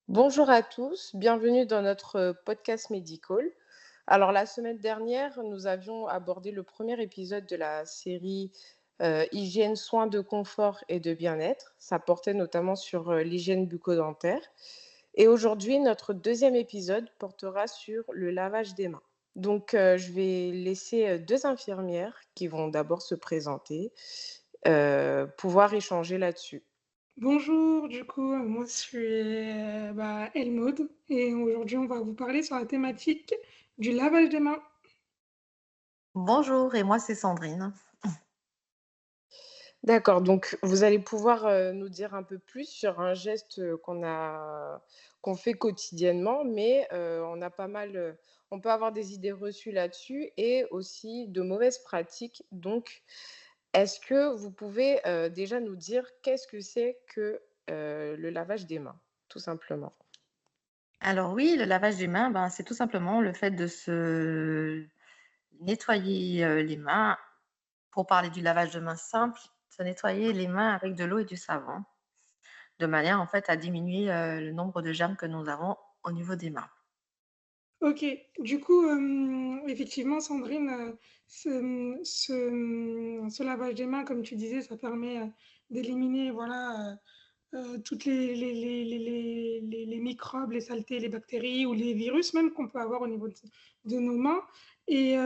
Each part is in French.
Bonjour à tous, bienvenue dans notre podcast médical. Alors la semaine dernière, nous avions abordé le premier épisode de la série Hygiène, soins de confort et de bien-être. Ça portait notamment sur l'hygiène bucco-dentaire. Et aujourd'hui, notre deuxième épisode portera sur le lavage des mains. Donc, je vais laisser deux infirmières qui vont d'abord se présenter, pouvoir échanger là-dessus. Bonjour, moi je suis Elmaude et aujourd'hui on va vous parler sur la thématique du lavage des mains. Bonjour, et moi c'est Sandrine. D'accord, donc vous allez pouvoir, nous dire un peu plus sur un geste, qu'on fait quotidiennement, mais on a pas mal, on peut avoir des idées reçues là-dessus et aussi de mauvaises pratiques. Donc, est-ce que vous pouvez, déjà nous dire qu'est-ce que c'est que, le lavage des mains? Tout simplement. Alors oui, le lavage des mains, ben, c'est tout simplement le fait de se nettoyer les mains. Pour parler du lavage de mains simple, se nettoyer les mains avec de l'eau et du savon, de manière en fait à diminuer le nombre de germes que nous avons au niveau des mains. Ok, effectivement Sandrine, ce lavage des mains, comme tu disais, ça permet d'éliminer toutes les microbes, les saletés, les bactéries ou les virus même qu'on peut avoir au niveau de nos mains. Et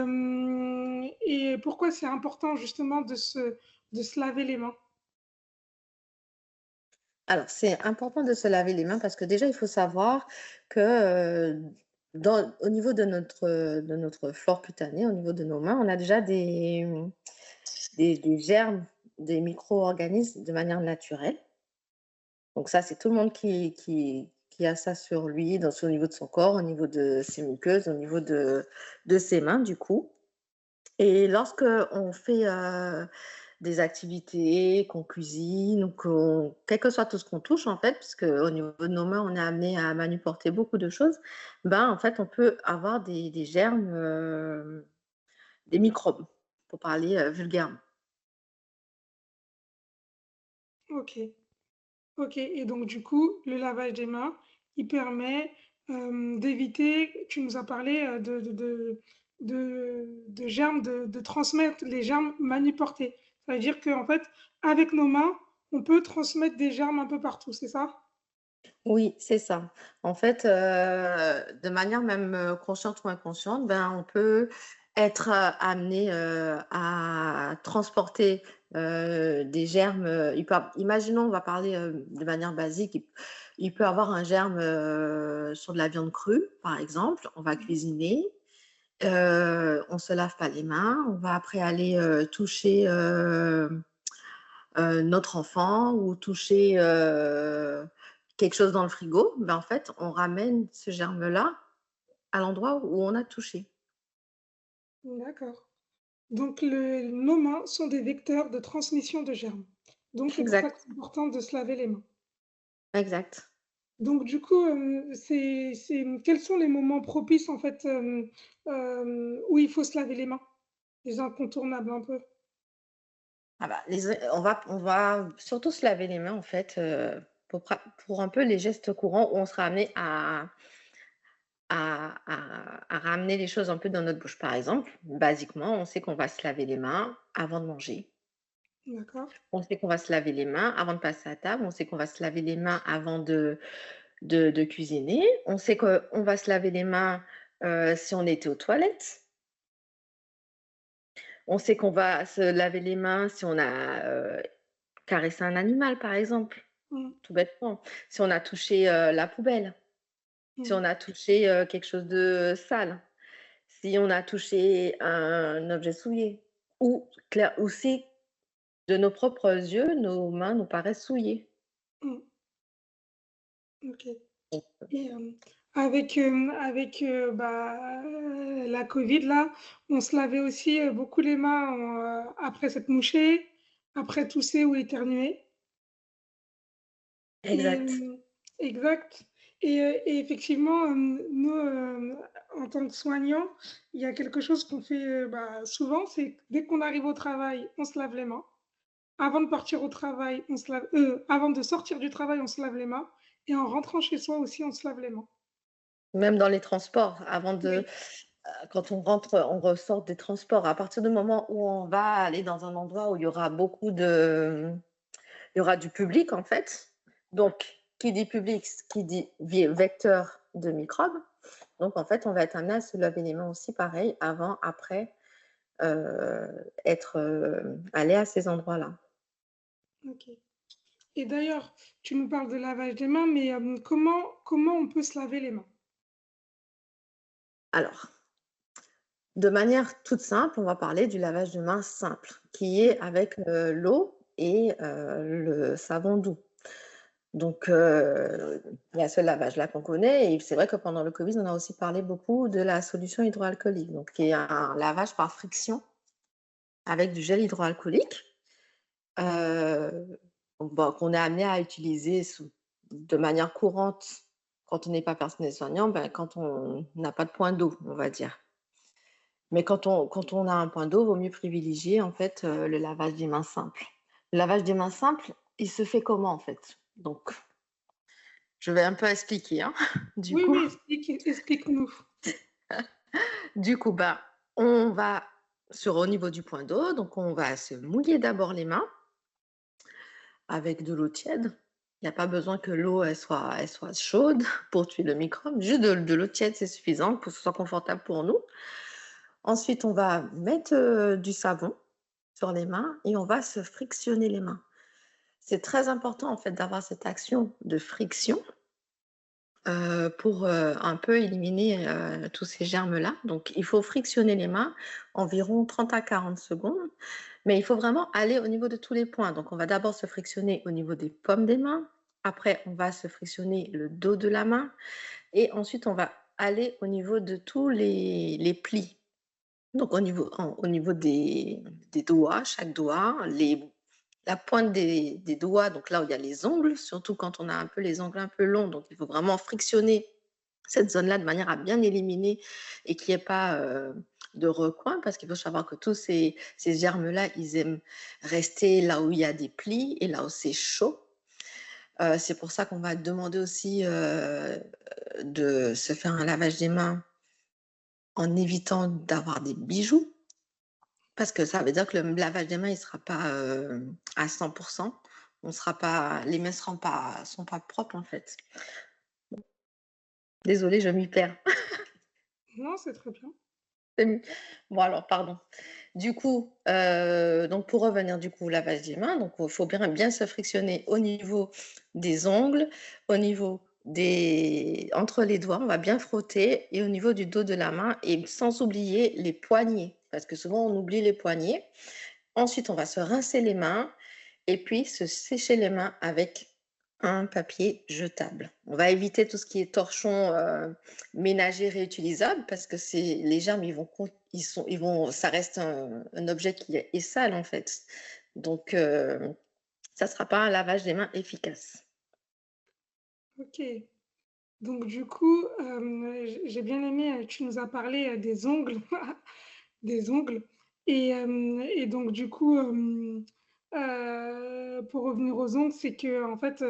pourquoi c'est important justement de se laver les mains? Alors, c'est important de se laver les mains parce que déjà, il faut savoir que au niveau de notre flore cutanée, au niveau de nos mains, on a déjà des germes, des micro-organismes de manière naturelle. Donc ça, c'est tout le monde qui a ça sur lui, au niveau de son corps, au niveau de ses muqueuses, au niveau de ses mains, du coup. Et lorsque on fait des activités, qu'on cuisine ou quel que soit tout ce qu'on touche, en fait, parce qu'au niveau de nos mains, on est amené à manuporter beaucoup de choses, ben, en fait, on peut avoir des germes, des microbes, pour parler vulgairement. Ok, ok. Et donc du coup, le lavage des mains, il permet d'éviter, tu nous as parlé de germes, de transmettre les germes manuportés. Ça veut dire qu'en fait, avec nos mains, on peut transmettre des germes un peu partout, c'est ça? Oui, c'est ça. En fait, de manière même, consciente ou inconsciente, ben, on peut être, amené, à transporter, des germes, imaginons, on va parler, de manière basique, il peut avoir un germe, sur de la viande crue, par exemple. On va cuisiner, on se lave pas les mains, on va après aller, toucher, notre enfant ou toucher, quelque chose dans le frigo, ben, en fait, on ramène ce germe-là à l'endroit où on a touché. D'accord. Donc nos mains sont des vecteurs de transmission de germes. Donc c'est pour ça que Exact, c'est important de se laver les mains. exact. Donc du coup, quels sont les moments propices en fait, où il faut se laver les mains? Les incontournables un peu? Ah bah, on va surtout se laver les mains, en fait, pour un peu les gestes courants où on sera amené à ramener les choses un peu dans notre bouche. Par exemple, basiquement, on sait qu'on va se laver les mains avant de manger. D'accord. On sait qu'on va se laver les mains avant de passer à table. On sait qu'on va se laver les mains avant de cuisiner. On sait qu'on va se laver les mains, si on était aux toilettes. On sait qu'on va se laver les mains si on a, caressé un animal, par exemple, Mmh. tout bêtement. Si on a touché, la poubelle, si Mmh. on a touché, quelque chose de sale, si on a touché un objet souillé ou si de nos propres yeux, nos mains nous paraissent souillées. Mmh. OK. Donc Et la covid là, on se lavait aussi, beaucoup les mains après s'être mouché, après tousser ou éternuer. Et exact. exact. Et effectivement, nous, en tant que soignants, il y a quelque chose qu'on fait, souvent, c'est que dès qu'on arrive au travail, on se lave les mains. Avant de partir au travail, on se lave avant de sortir du travail, on se lave les mains et en rentrant chez soi aussi, on se lave les mains. Même dans les transports, Oui, quand on rentre, on ressort des transports. À partir du moment où on va aller dans un endroit où il y aura du public en fait. Donc, qui dit public, qui dit vecteur de microbes. Donc, en fait, on va être amené à se laver les mains aussi pareil, avant, après, aller à ces endroits-là. OK. Et d'ailleurs, tu nous parles de lavage des mains, mais comment on peut se laver les mains? Alors, de manière toute simple, on va parler du lavage de mains simple, qui est avec l'eau et le savon doux. Donc, il y a ce lavage-là qu'on connaît et c'est vrai que pendant le covid, on a aussi parlé beaucoup de la solution hydroalcoolique, donc qui est un lavage par friction avec du gel hydroalcoolique, qu'on est amené à utiliser de manière courante quand on n'est pas personnel soignant, quand on n'a pas de point d'eau, on va dire. Mais quand on a un point d'eau, il vaut mieux privilégier en fait, le lavage des mains simple. Le lavage des mains simple, il se fait comment en fait? Donc je vais un peu expliquer, hein. Du Oui, coup oui, explique-nous. du coup, on va au niveau du point d'eau, donc on va se mouiller d'abord les mains avec de l'eau tiède. Il n'y a pas besoin que l'eau elle soit chaude pour tuer le microbe, juste de l'eau tiède, c'est suffisant pour que ce soit confortable pour nous. Ensuite, on va mettre, du savon sur les mains et on va se frictionner les mains. C'est très important en fait d'avoir cette action de friction, pour, un peu éliminer, tous ces germes-là. Donc il faut frictionner les mains environ 30 à 40 secondes, mais il faut vraiment aller au niveau de tous les points. Donc on va d'abord se frictionner au niveau des paumes des mains, après on va se frictionner le dos de la main et ensuite on va aller au niveau de tous les plis. Donc au niveau des doigts, chaque doigt, la pointe des doigts, donc là où il y a les ongles, surtout quand on a un peu les ongles un peu longs, donc il faut vraiment frictionner cette zone-là de manière à bien éliminer et qu'il n'y ait pas, de recoins, parce qu'il faut savoir que tous ces germes-là, ils aiment rester là où il y a des plis et là où c'est chaud. C'est pour ça qu'on va demander aussi, de se faire un lavage des mains en évitant d'avoir des bijoux. Parce que ça veut dire que le lavage des mains, il sera pas, à 100. On sera pas Les mains sont pas propres, en fait. Désolée, je m'y perds. Non, c'est très bien. Bon alors, pardon. Du coup, donc pour revenir du coup au lavage des mains, donc il faut bien se frictionner au niveau des ongles, au niveau entre les doigts, on va bien frotter et au niveau du dos de la main et sans oublier les poignets, parce que souvent on oublie les poignets. Ensuite, on va se rincer les mains et puis se sécher les mains avec un papier jetable. On va éviter tout ce qui est torchon, ménager réutilisable parce que les germes, ça reste un objet qui est sale en fait. Donc, ça ne sera pas un lavage des mains efficace. OK. Donc du coup, j'ai bien aimé, tu nous as parlé, des ongles, des ongles et donc du coup, pour revenir aux ongles, c'est qu'en fait,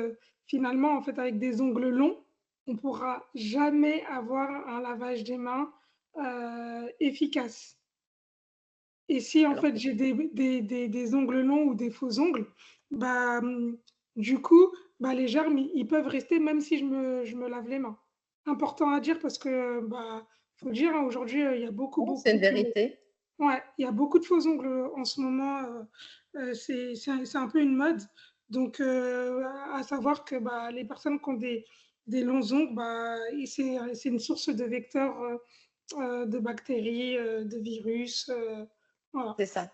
finalement, en fait, avec des ongles longs, on pourra jamais avoir un lavage des mains, efficace. Et si en Alors, fait j'ai des ongles longs ou des faux ongles, bah, du coup, bah, les germes, ils peuvent rester même si je me lave les mains. Important à dire parce que, bah, faut dire, hein, aujourd'hui, il y a beaucoup, non, c'est beaucoup une de vérité. ouais, il y a beaucoup de faux ongles, en ce moment, c'est un peu une mode. Donc, à savoir que, bah, les personnes qui ont des longs ongles, bah, et c'est une source de vecteurs, de bactéries, de virus, voilà. C'est ça.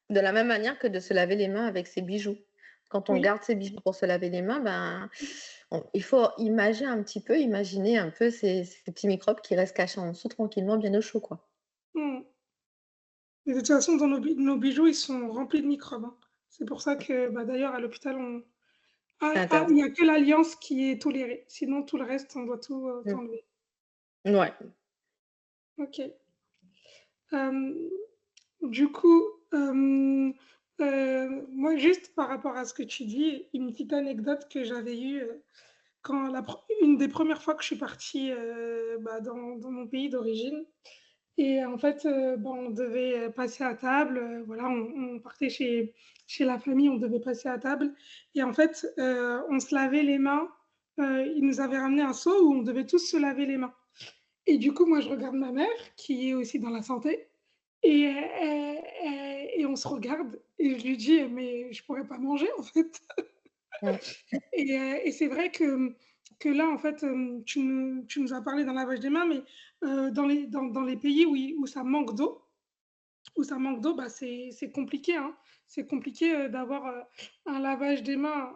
De la même manière que de se laver les mains avec ses bijoux. Quand on Oui. garde ses bijoux pour se laver les mains, il faut imaginer un peu ces petits microbes qui restent cachés en dessous tranquillement, bien au chaud, quoi. Mmh. Et de toute façon, dans nos bijoux, ils sont remplis de microbes, hein. C'est pour ça que, bah, d'ailleurs, à l'hôpital, C'est il interdit. n'y a que l'alliance qui est tolérée. Sinon, tout le reste, on doit tout Mmh. enlever. Ouais. OK. Hem, du coup, moi, juste par rapport à ce que tu dis, une petite anecdote que j'avais eue, une des premières fois que je suis partie dans mon pays d'origine. Et en fait, on devait passer à table. Voilà, on partait chez la famille, on devait passer à table. Et en fait, on se lavait les mains. Ils nous avaient ramené un seau où on devait tous se laver les mains. Et du coup, moi, je regarde ma mère, qui est aussi dans la santé, et on se regarde, et je lui dis, mais je pourrais pas manger, en fait. Mm. Et c'est vrai que là, en fait, tu nous as parlé d'un lavage des mains, mais dans les pays où ça manque d'eau, bah, c'est compliqué, hein. C'est compliqué d'avoir un lavage des mains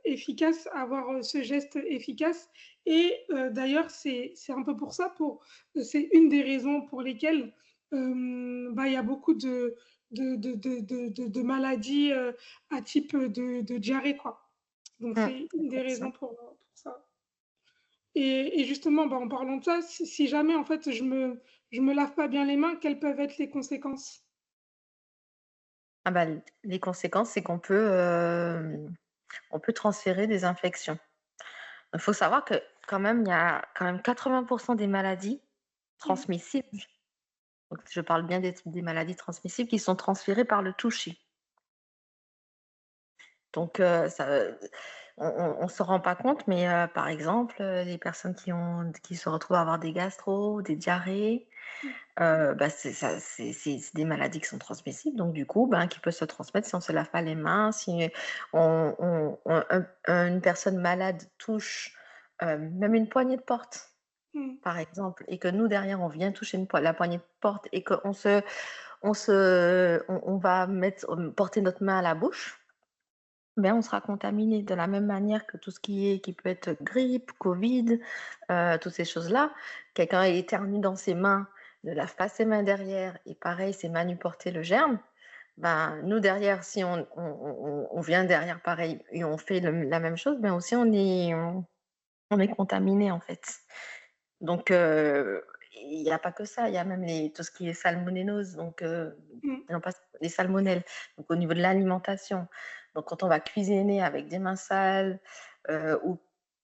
efficace, avoir ce geste efficace. Et d'ailleurs, c'est un peu pour ça, c'est une des raisons pour lesquelles il y a beaucoup de maladies à type de diarrhée, quoi. Donc, Mm. c'est une des C'est ça. raisons pour ça. Et justement, en parlant de ça, si jamais en fait je me lave pas bien les mains, quelles peuvent être les conséquences? Ah bah, les conséquences, c'est on peut transférer des infections. Il faut savoir que quand même, il y a quand même 80% des maladies Mm. transmissibles, donc je parle bien des maladies transmissibles qui sont transférées par le toucher. Donc on se rend pas compte, mais par exemple, les personnes qui se retrouvent à avoir des gastro, des diarrhées, c'est des maladies qui sont transmissibles, donc du coup, qui peuvent se transmettre si on se lave pas les mains, si une personne malade touche, même une poignée de porte, Mm. par exemple, et que nous derrière on vient toucher la poignée de porte et qu'on on va porter notre main à la bouche, on sera contaminé de la même manière que tout ce qui peut être grippe, Covid, toutes ces choses-là. Quelqu'un éternue dans ses mains, ne lave pas ses mains derrière, et pareil, ses mains lui porter le germe. Nous derrière, si on vient derrière pareil et on fait la même chose, aussi on est contaminé en fait. Donc il n'y a pas que ça, il y a même tout ce qui est salmonellose, donc Mm. non pas les salmonelles, donc au niveau de l'alimentation. Donc quand on va cuisiner avec des mains sales ou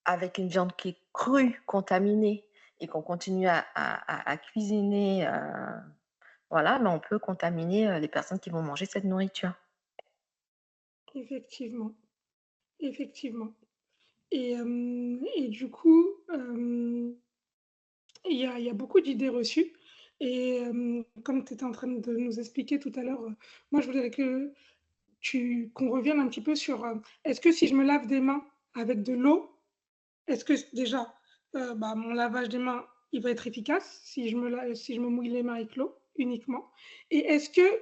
avec une viande qui est crue, contaminée, et qu'on continue à cuisiner, voilà, on peut contaminer les personnes qui vont manger cette nourriture. Effectivement, effectivement. Et du coup, il y a beaucoup d'idées reçues. Et comme tu étais en train de nous expliquer tout à l'heure, moi je voudrais qu'on revienne un petit peu sur est-ce que si je me lave des mains avec de l'eau, est-ce que déjà mon lavage des mains il va être efficace si je me mouille les mains avec l'eau uniquement? Et est-ce que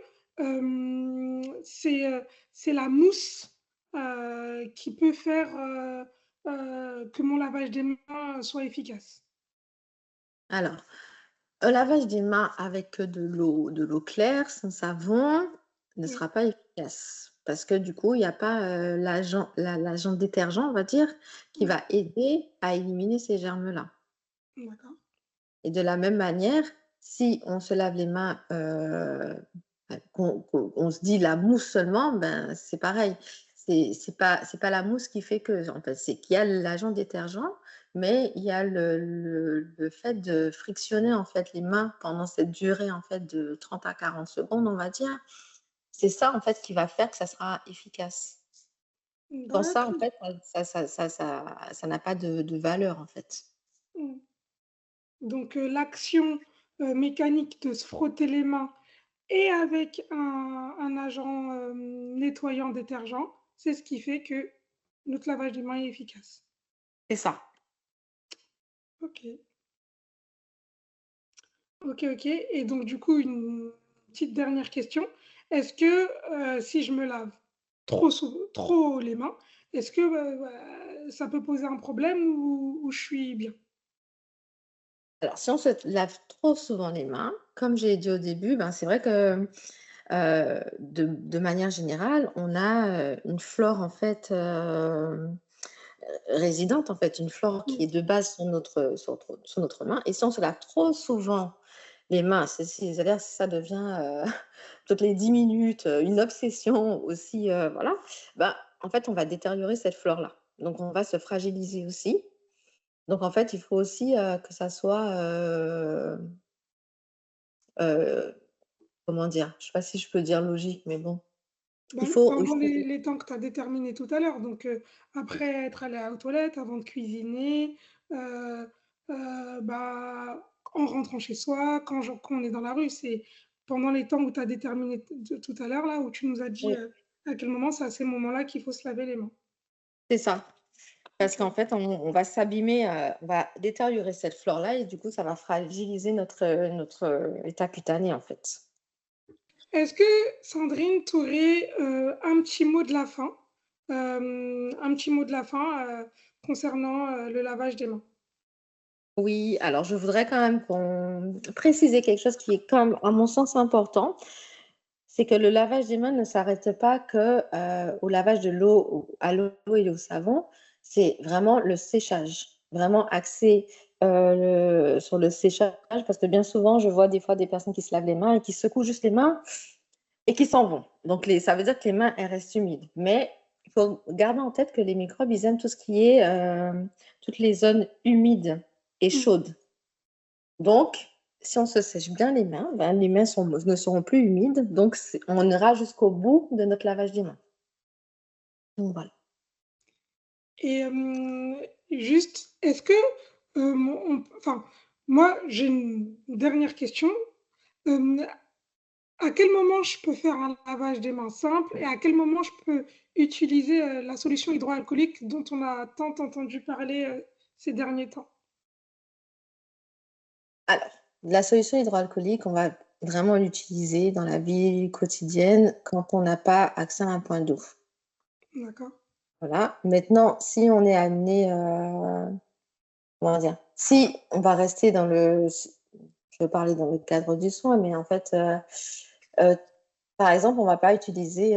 c'est la mousse qui peut faire que mon lavage des mains soit efficace? Alors, un lavage des mains avec de l'eau claire, sans savon, ne Oui, sera pas efficace. Parce que du coup, il n'y a pas l'agent détergent, on va dire, qui oui, va aider à éliminer ces germes-là. d'accord. Et de la même manière, si on se lave les mains, qu'on se dit la mousse seulement, c'est pareil. C'est pas la mousse qui fait que, en fait, c'est qu'il y a l'agent détergent, mais il y a le fait de frictionner en fait les mains pendant cette durée en fait de 30 à 40 secondes, on va dire. C'est ça en fait qui va faire que ça sera efficace. Sans ça, en D'accord. fait, ça n'a pas de valeur en fait. Mm. Donc l'action mécanique de se frotter les mains et avec un agent nettoyant détergent, c'est ce qui fait que notre lavage des mains est efficace. C'est ça. Ok, ok, ok. Et donc du coup, une petite dernière question. Est-ce que si je me lave trop les mains, est-ce que ça peut poser un problème ou je suis bien? Alors, si on se lave trop souvent les mains, comme j'ai dit au début, c'est vrai que de manière générale, on a une flore en fait résidente, en fait, une flore qui est Mm. de base sur notre main. Et si on se lave trop souvent les mains, c'est-à-dire si ça devient toutes les 10 minutes une obsession aussi, voilà, en fait, on va détériorer cette flore-là. Donc, on va se fragiliser aussi. Donc en fait, il faut aussi, que ça soit, heu, comment dire? Je sais pas si je peux dire logique, mais bon, Ben, il pendant faut les temps que tu as déterminés tout à l'heure, donc après être allé aux toilettes, avant de cuisiner, heu bah, en rentrant chez soi, quand on est dans la rue, c'est pendant les temps où tu as déterminé tout à l'heure là, où tu nous as dit, oui, à quel moment, c'est à ces moments-là qu'il faut se laver les mains. c'est ça. Parce OK. qu'en fait, on va s'abîmer, on va détériorer cette flore-là et du coup, ça va fragiliser notre état cutané, en fait. Est-ce que Sandrine, tu aurais, un petit mot de la fin, un petit mot de la fin, concernant, le lavage des mains? Oui, alors je voudrais quand même qu'on préciser quelque chose qui est quand même, à mon sens, important. C'est que le lavage des mains ne s'arrête pas que, au lavage de l'eau à l'eau et au savon. C'est vraiment le séchage, vraiment axé, sur le séchage parce que bien souvent, je vois des fois des personnes qui se lavent les mains et qui secouent juste les mains et qui s'en vont. Donc ça veut dire que les mains, elles restent humides. Mais il faut garder en tête que les microbes, ils aiment tout ce qui est, toutes les zones humides et Mmh. chaudes. Donc, si on se sèche bien les mains, ben, les mains ne seront plus humides, donc on ira jusqu'au bout de notre lavage des mains. Donc voilà. Et juste, est-ce que, enfin, moi, j'ai une dernière question. Hem, à quel moment je peux faire un lavage des mains simple et à quel moment je peux utiliser, la solution hydroalcoolique dont on a tant entendu parler, ces derniers temps? Alors, la solution hydroalcoolique, on va vraiment l'utiliser dans la vie quotidienne quand on n'a pas accès à un point d'eau. D'accord. Voilà. Maintenant, si on est amené, comment dire? Si on va rester je veux parler dans le cadre du soin, mais en fait, heu, par exemple, on va pas utiliser,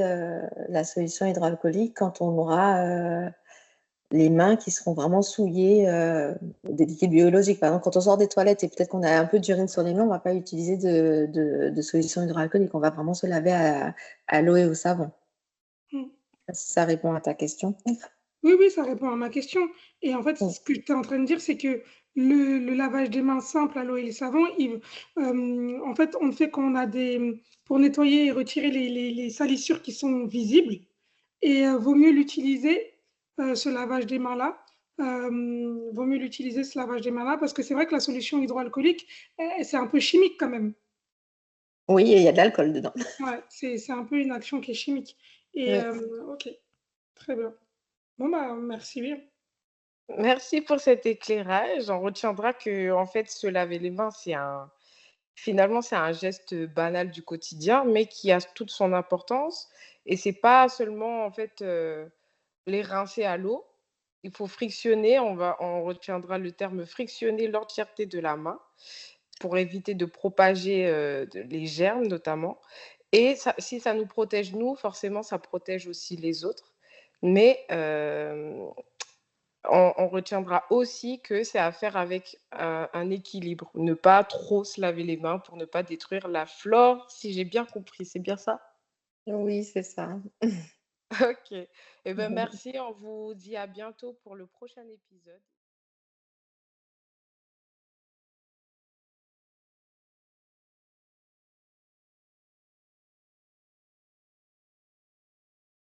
la solution hydroalcoolique quand on aura, les mains qui seront vraiment souillées, des liquides biologiques. Par exemple, quand on sort des toilettes et peut-être qu'on a un peu d'urine sur les mains, on va pas utiliser de solution hydroalcoolique. On va vraiment se laver à l'eau et au savon. Mmh. Si ça répond à ta question. Oui, oui, ça répond à ma question et en fait, Mmh. ce que tu es en train de dire, c'est que le lavage des mains simple à l'eau et le savon, en fait, on le fait quand on a pour nettoyer et retirer les salissures qui sont visibles et vaut mieux l'utiliser, ce lavage des mains-là, vaut mieux l'utiliser ce lavage des mains-là parce que c'est vrai que la solution hydroalcoolique, c'est un peu chimique quand même. Oui, et il y a de l'alcool dedans. Ouais, c'est un peu une action qui est chimique et Oui. OK, très bien. Bon, bah, merci bien. Merci pour cet éclairage. On retiendra que, en fait, se laver les mains, finalement, c'est un geste banal du quotidien, mais qui a toute son importance. Et c'est pas seulement, en fait, les rincer à l'eau. Il faut frictionner, on retiendra le terme frictionner l'entièreté de la main pour éviter de propager, les germes notamment. Et ça, si ça nous protège nous, forcément ça protège aussi les autres. Mais, on retiendra aussi que c'est à faire avec un équilibre. Ne pas trop se laver les mains pour ne pas détruire la flore, si j'ai bien compris, c'est bien ça? Oui, c'est ça. OK. Et ben merci, on vous dit à bientôt pour le prochain épisode.